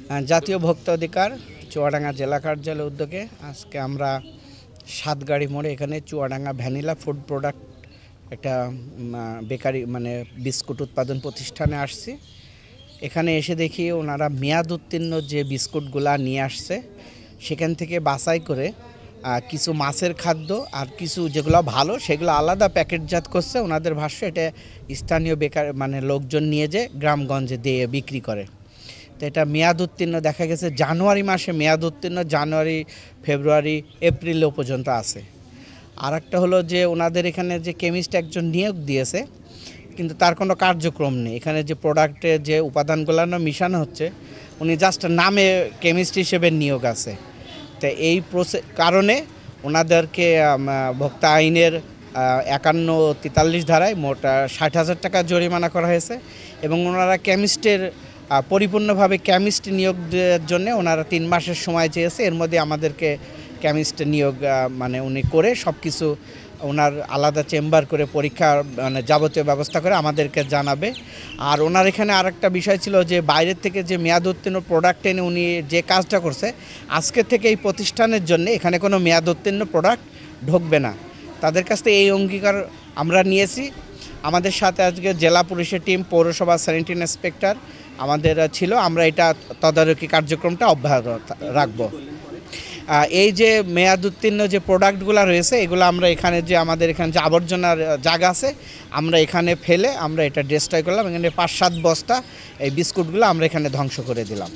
জাতীয় ভোক্তা অধিকার চুয়াডাঙ্গা জেলা কার্যালয়ের উদ্যোগে আজকে আমরা সাতগাড়ি মোড়ে এখানে চুয়াডাঙ্গা ভ্যানিলা ফুড প্রোডাক্ট একটা বেকারি মানে বিস্কুট উৎপাদন প্রতিষ্ঠানে আসছি। এখানে এসে দেখি ওনারা মেয়াদ উত্তীর্ণ যে বিস্কুটগুলা নিয়ে আসছে সেখান থেকে বাছাই করে কিছু মাছের খাদ্য আর কিছু যেগুলো ভালো সেগুলো আলাদা প্যাকেটজাত করছে। ওনাদের ভাষ্য এটা স্থানীয় বেকার মানে লোকজন নিয়ে যে গ্রামগঞ্জে দিয়ে বিক্রি করে। তো এটা মেয়াদ উত্তীর্ণ দেখা গেছে জানুয়ারি মাসে মেয়াদ উত্তীর্ণ, জানুয়ারি ফেব্রুয়ারি এপ্রিলও পর্যন্ত আছে। আর একটা হলো যে ওনাদের এখানে যে কেমিস্ট একজন নিয়োগ দিয়েছে কিন্তু তার কোনো কার্যক্রম নেই। এখানে যে প্রোডাক্টে যে উপাদানগুলো মিশানো হচ্ছে উনি জাস্ট নামে কেমিস্ট হিসেবে নিয়োগ আছে। তো এই কারণে ওনাদেরকে ভোক্তা আইনের 51-43 ধারায় মোট 60,000 টাকা জরিমানা করা হয়েছে এবং ওনারা কেমিস্টের পরিপূর্ণভাবে কেমিস্ট নিয়োগের জন্য ওনারা 3 মাসের সময় চেয়েছে। এর মধ্যে আমাদেরকে কেমিস্ট নিয়োগ মানে উনি করে সব কিছু ওনার আলাদা চেম্বার করে পরীক্ষা মানে যাবতীয় ব্যবস্থা করে আমাদেরকে জানাবে। আর ওনার এখানে আরেকটা বিষয় ছিল যে বাইরের থেকে যে মেয়াদ উত্তীর্ণ প্রোডাক্ট এনে উনি যে কাজটা করছে আজকে থেকে এই প্রতিষ্ঠানের জন্য এখানে কোনো মেয়াদ উত্তীর্ণ প্রোডাক্ট ঢুকবে না। তাদের কাছ থেকে এই অঙ্গীকার আমরা নিয়েছি। আমাদের সাথে আজকে জেলা পুলিশের টিম, পৌরসভা স্যানিটারি ইন্সপেক্টর আমাদের ছিল। আমরা এটা তদারকি কার্যক্রমটা অব্যাহত রাখব। এই যে মেয়াদ উত্তীর্ণ যে প্রোডাক্টগুলো রয়েছে এগুলো আমরা এখানে যে আমাদের এখানে যে আবর্জনার জায়গা আছে আমরা এখানে ফেলে আমরা এটা ডিস্ট্রয় করলাম। এখানে 5-7 বস্তা এই বিস্কুটগুলো আমরা এখানে ধ্বংস করে দিলাম।